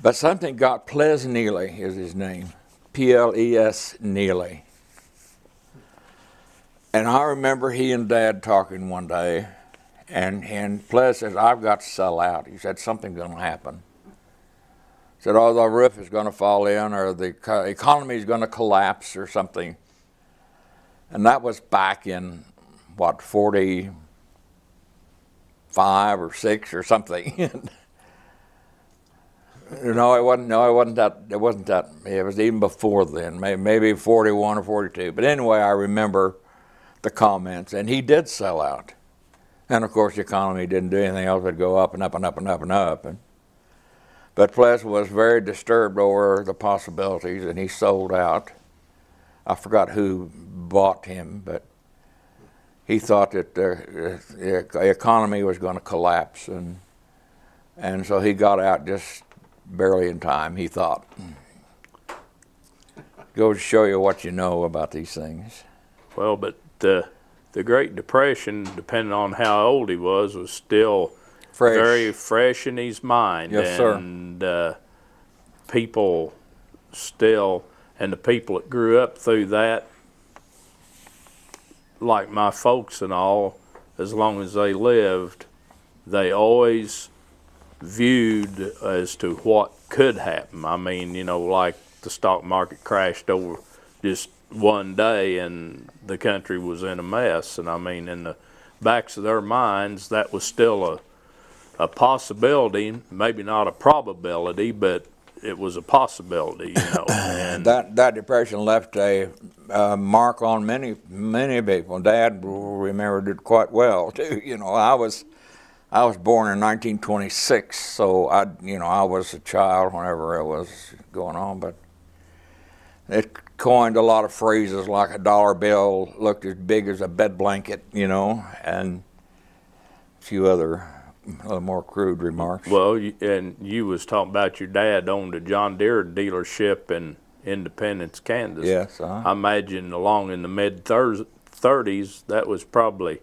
But something got Ples Neely is his name, P-L-E-S Neely. And I remember he and Dad talking one day, and Ples says, "I've got to sell out." He said, "Something's going to happen." He said, "Oh, the roof is going to fall in, or the economy is going to collapse, or something." And that was back in, 45 or 6 or something. No, it wasn't that. It wasn't that. It was even before then, maybe 41 or 42. But anyway, I remember the comments, and he did sell out. And of course, the economy didn't do anything else but go up and up and up and up and up. But Ples was very disturbed over the possibilities, and he sold out. I forgot who bought him, but he thought that the economy was going to collapse, and so he got out just barely in time, he thought. Goes to show you what you know about these things. Well, but the Great Depression, depending on how old he was still Fresh. very fresh in his mind. Yes, sir. And people still, and the people that grew up through that, like my folks and all, as long as they lived, they always viewed as to what could happen. I mean, like the stock market crashed over just one day and the country was in a mess. And I mean, in the backs of their minds, that was still a possibility, maybe not a probability, but it was a possibility, And That depression left a mark on many people. Dad remembered it quite well too. I was born in 1926, so I was a child whenever it was going on. But it coined a lot of phrases like a dollar bill looked as big as a bed blanket, and a few other more crude remarks. Well, and you was talking about your dad owned a John Deere dealership in Independence, Kansas. Yes. I imagine along in the mid-30s, that was probably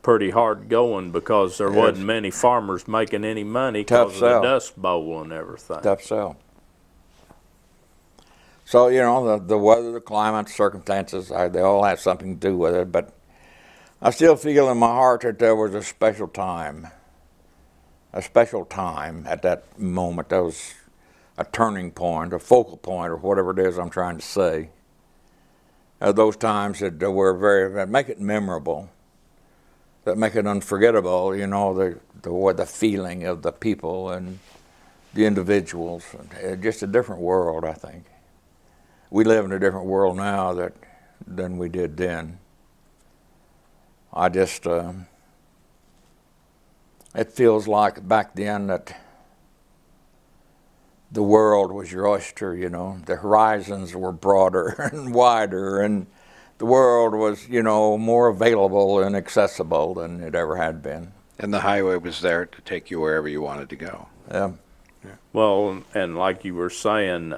pretty hard going because there wasn't many farmers making any money because of the Dust Bowl and everything. Tough sell. So, the weather, the climate, circumstances, they all have something to do with it. But I still feel in my heart that there was a special time at that moment. That was a turning point, a focal point, or whatever it is I'm trying to say. Those times that were that make it memorable, that make it unforgettable, the feeling of the people and the individuals. Just a different world, I think. We live in a different world now than we did then. I just, it feels like back then that the world was your oyster, The horizons were broader and wider, and the world was, you know, more available and accessible than it ever had been. And the highway was there to take you wherever you wanted to go. Yeah. Well, and like you were saying,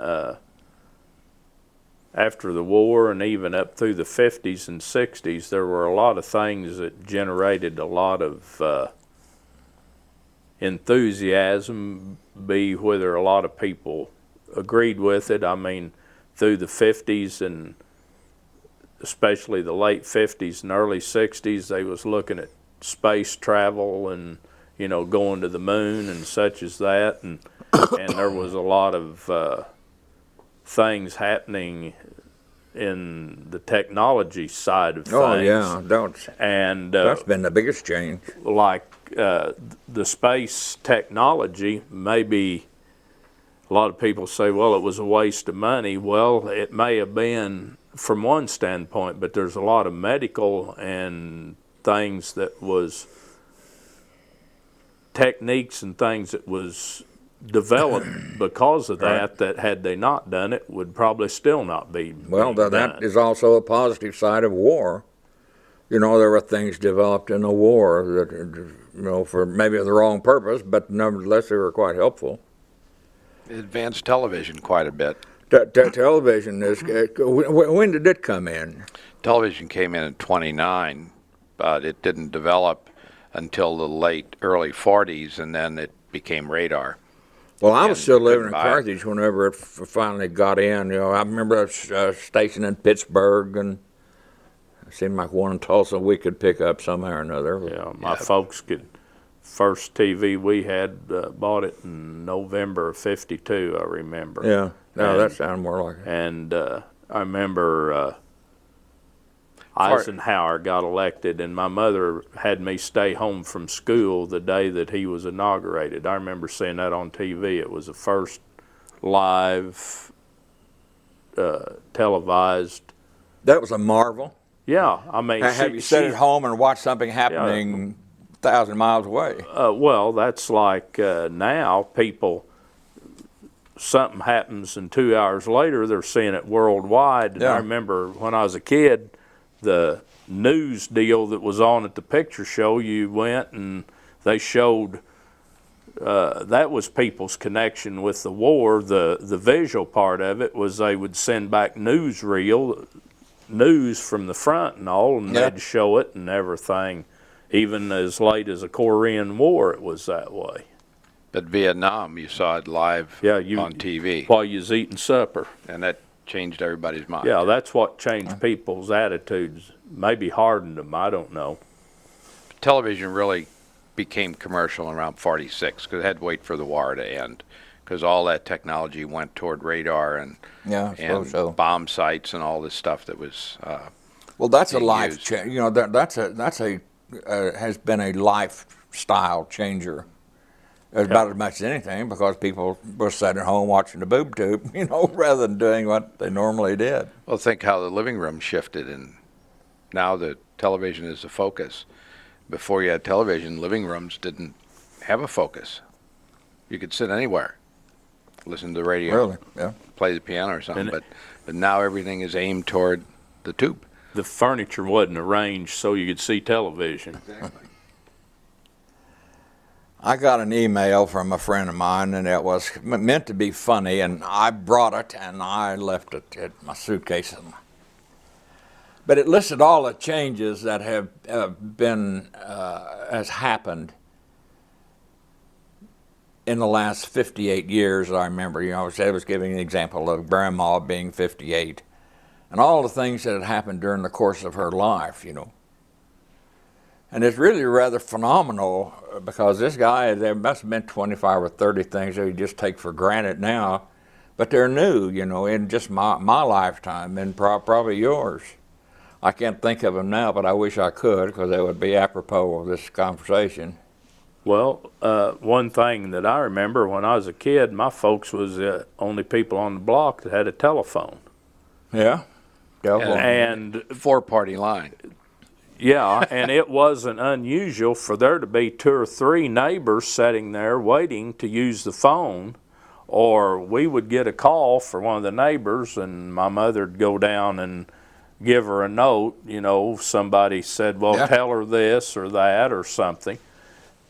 after the war and even up through the 50s and 60s, there were a lot of things that generated a lot of enthusiasm, be whether a lot of people agreed with it. I mean, through the 50s and especially the late 50s and early 60s, they was looking at space travel and, you know, going to the moon and such as that. And there was a lot of things happening in the technology side of things. Oh, yeah. And That's been the biggest change. like the space technology, maybe a lot of people say, well, it was a waste of money. Well, it may have been from one standpoint, but there's a lot of medical and things that was techniques and things that was developed because of that, that had they not done it, would probably still not be Well, being that done. is also a positive side of war. You know, there were things developed in the war that, you know, for maybe the wrong purpose, but nevertheless they were quite helpful. It advanced television quite a bit. Television is, when did it come in? Television came in 29, but it didn't develop until the early 40s, and then it became radar. Well, I was And still you living in couldn't buy it. Carthage whenever it finally got in. You know, I remember a station in Pittsburgh, and it seemed like one in Tulsa we could pick up somehow or another. Yeah, my folks could. First TV we had bought it in November of '52. I remember. Yeah, no, And- that sounded more like it. And I remember Eisenhower got elected, and my mother had me stay home from school the day that he was inaugurated. I remember seeing that on TV. It was the first live televised. That was a marvel. Yeah, I mean, Have you sat at home and watched something happening 1,000 miles away? Well, that's like now people, something happens and 2 hours later they're seeing it worldwide. And I remember when I was a kid, the news deal that was on at the picture show, you went and they showed, that was people's connection with the war. The visual part of it was they would send back news from the front and all, and they'd show it and everything. Even as late as the Korean War, it was that way. But Vietnam, you saw it live on TV, while you was eating supper. and that changed everybody's mind. Yeah, that's what changed people's attitudes. Maybe hardened them, I don't know. Television really became commercial around 46 because it had to wait for the war to end, because all that technology went toward radar and bomb sites and all this stuff that was. Well, that's a being life used. change. You know, that's has been a lifestyle changer. About as much as anything, because people were sitting at home watching the boob tube, you know, rather than doing what they normally did. Well, think how the living room shifted, and now the television is the focus. Before you had television, living rooms didn't have a focus. You could sit anywhere, listen to the radio, Really? Yeah. play the piano or something, but now everything is aimed toward the tube. The furniture wasn't arranged so you could see television. Exactly. I got an email from a friend of mine, and it was meant to be funny, and I brought it, and I left it at my suitcase. But it listed all the changes that have has happened in the last 58 years. I remember, you know, I was giving an example of Grandma being 58, and all the things that had happened during the course of her life, you know. And it's really rather phenomenal, because this guy, there must have been 25 or 30 things that you just take for granted now, but they're new, you know, in just my lifetime, and probably yours. I can't think of them now, but I wish I could, because they would be apropos of this conversation. Well, one thing that I remember when I was a kid, my folks was the only people on the block that had a telephone. Yeah. And Four-party line. yeah, and it wasn't unusual for there to be 2 or 3 neighbors sitting there waiting to use the phone, or we would get a call for one of the neighbors, and my mother'd go down and give her a note, you know, somebody said, well, Yeah. tell her this or that or something.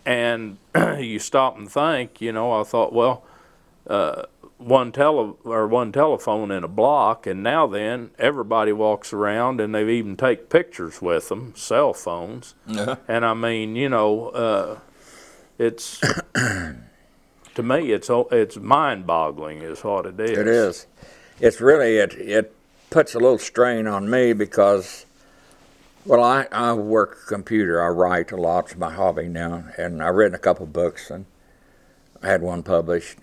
And you stop and think, you know, I thought, well, one telephone in a block, and now then everybody walks around and they even take pictures with them, cell phones. Yeah. And I mean, you know, it's to me it's mind-boggling is what it is. It is. It's really, it puts a little strain on me because, well, I work computer. I write a lot. It's my hobby now. And I've written a couple books, and I had one published.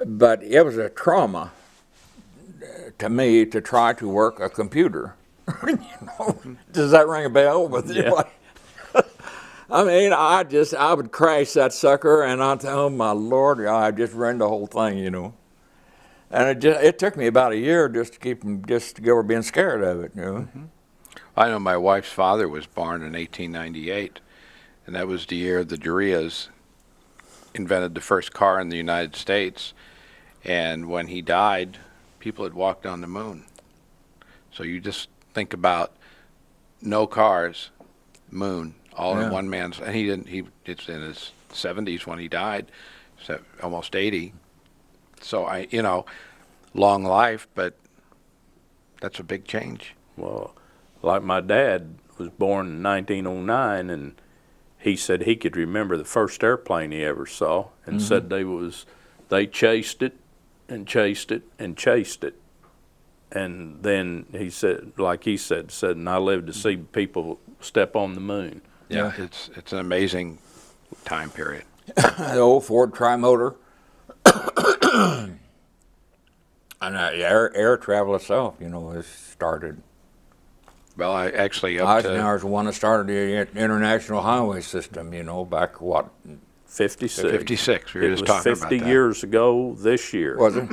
But it was a trauma to me to try to work a computer. You know, does that ring a bell with you? Yeah. I mean, I would crash that sucker, and I'd say, oh my Lord, I just ran the whole thing, you know. And it took me about a year just to go over being scared of it, you know. Mm-hmm. I know my wife's father was born in 1898, and that was the year the Durias invented the first car in the United States. And when he died, people had walked on the moon. So you just think about no cars, moon, all in one man's. And it's in his 70s when he died, so almost 80. So long life, but that's a big change. Well, like my dad was born in 1909, and he said he could remember the first airplane he ever saw, and said they chased it and chased it and chased it. And then he said, and I lived to see people step on the moon. Yeah, it's an amazing time period. The old Ford Trimotor. And air travel itself, you know, has started. Well, I actually Eisenhower's the one that started the international highway system, you know, back what? 56. 56. We were It just was talking 50 about that. years ago this year. Was it?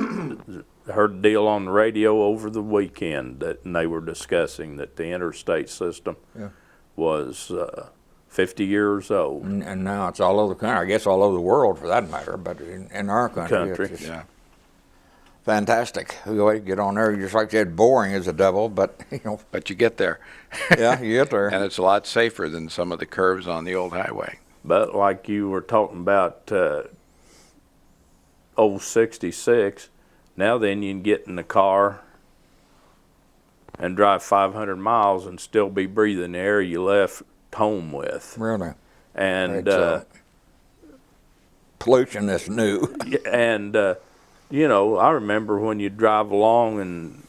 I heard a deal on the radio over the weekend and they were discussing that the interstate system was 50 years old. And now it's all over the country. I guess all over the world for that matter, but in our country. It's just fantastic. We go ahead and get on there. Just like you said, boring as the devil, but, you know. But you get there. Yeah, you get there. And it's a lot safer than some of the curves on the old highway. But like you were talking about old 66, now then you can get in the car and drive 500 miles and still be breathing the air you left home with. Really. And pollution is new. and you know, I remember when you drive along, and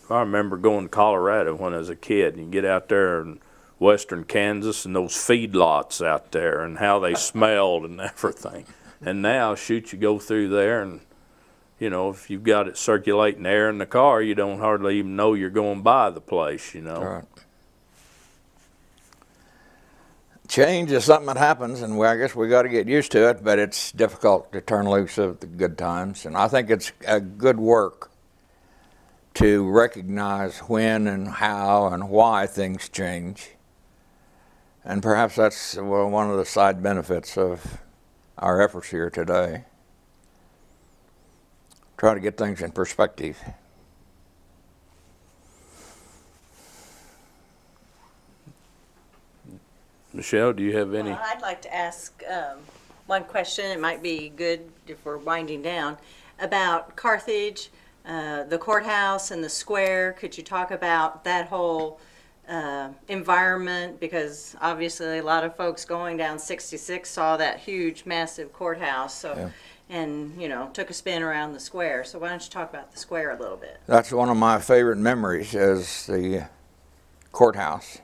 I remember going to Colorado when I was a kid, and you get out there in western Kansas and those feedlots out there and how they smelled and everything. And now, shoot, you go through there and, you know, if you've got it circulating air in the car, you don't hardly even know you're going by the place, you know. Right. Change is something that happens, and I guess we got to get used to it, but it's difficult to turn loose of the good times. And I think it's a good work to recognize when and how and why things change. And perhaps that's one of the side benefits of our efforts here today. Try to get things in perspective. Michelle, do you have any? Well, I'd like to ask one question. It might be good if we're winding down about Carthage, the courthouse and the square. Could you talk about that whole environment? Because obviously a lot of folks going down 66 saw that huge, massive courthouse. So, and you know, took a spin around the square. So why don't you talk about the square a little bit? That's one of my favorite memories is the courthouse.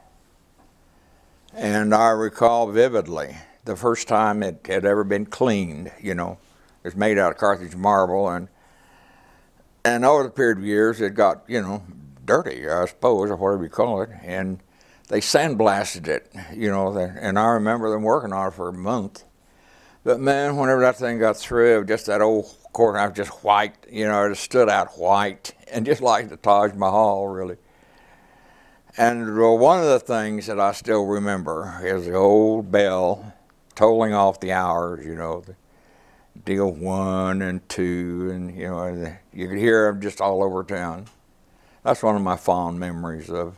And I recall vividly the first time it had ever been cleaned, you know. It was made out of Carthage marble, and over the period of years it got, you know, dirty, I suppose, or whatever you call it, and they sandblasted it, you know, and I remember them working on it for a month. But man, whenever that thing got through, just that old courthouse just white, you know, it stood out white, and just like the Taj Mahal, really. And one of the things that I still remember is the old bell tolling off the hours, you know, the deal 1 and 2, and, you know, you could hear them just all over town. That's one of my fond memories of.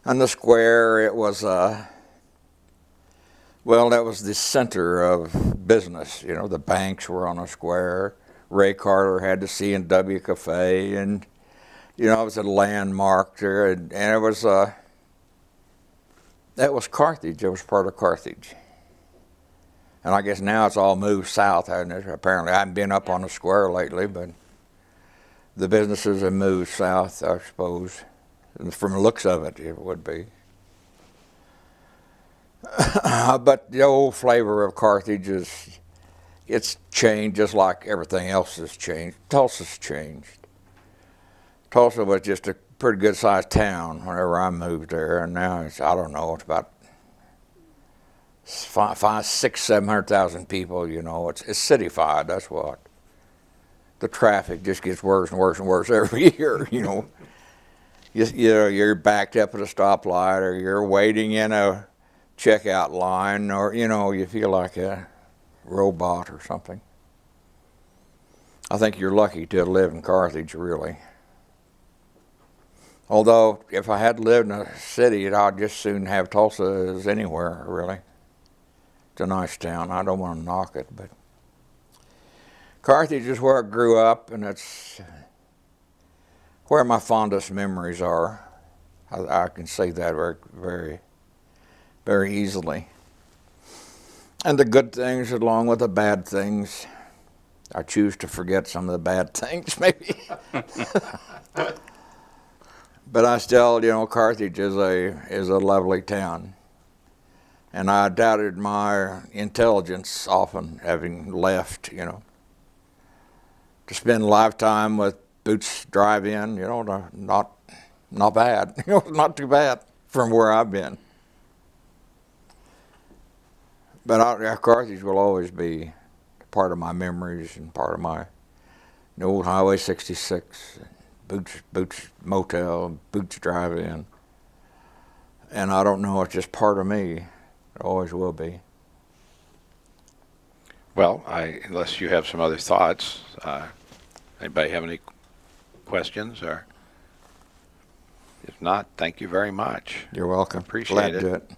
And the square, it was, well, that was the center of business. You know, the banks were on a square. Ray Carter had the C&W Cafe, and, you know, it was a landmark there. And it was, that was Carthage. It was part of Carthage. And I guess now it's all moved south, hasn't it? Apparently, I haven't been up on the square lately, but the businesses have moved south, I suppose. And from the looks of it, it would be. But the old flavor of Carthage is, it's changed just like everything else has changed. Tulsa's changed. Tulsa was just a pretty good sized town whenever I moved there, and now it's, I don't know, it's about 700,000 people, you know. It's cityfied, that's what. The traffic just gets worse and worse and worse every year, you know. You're backed up at a stoplight, or you're waiting in a checkout line, or, you know, you feel like a robot or something. I think you're lucky to live in Carthage, really. Although, if I had lived in a city, I'd just soon have Tulsa as anywhere, really. It's a nice town. I don't want to knock it, but Carthage is where I grew up, and it's where my fondest memories are. I can say that very, very, very easily. And the good things along with the bad things. I choose to forget some of the bad things, maybe. But I still, you know, Carthage is a lovely town. And I doubted my intelligence often, having left, you know. To spend a lifetime with Boots Drive-In, you know, not bad, you know, not too bad from where I've been. But Carthage will always be part of my memories and part of my the old Highway 66, Boots Motel, Boots Drive-In. And I don't know, it's just part of me. It always will be. Well, unless you have some other thoughts, anybody have any questions? Or if not, thank you very much. You're welcome. Appreciate Glad it. to do it.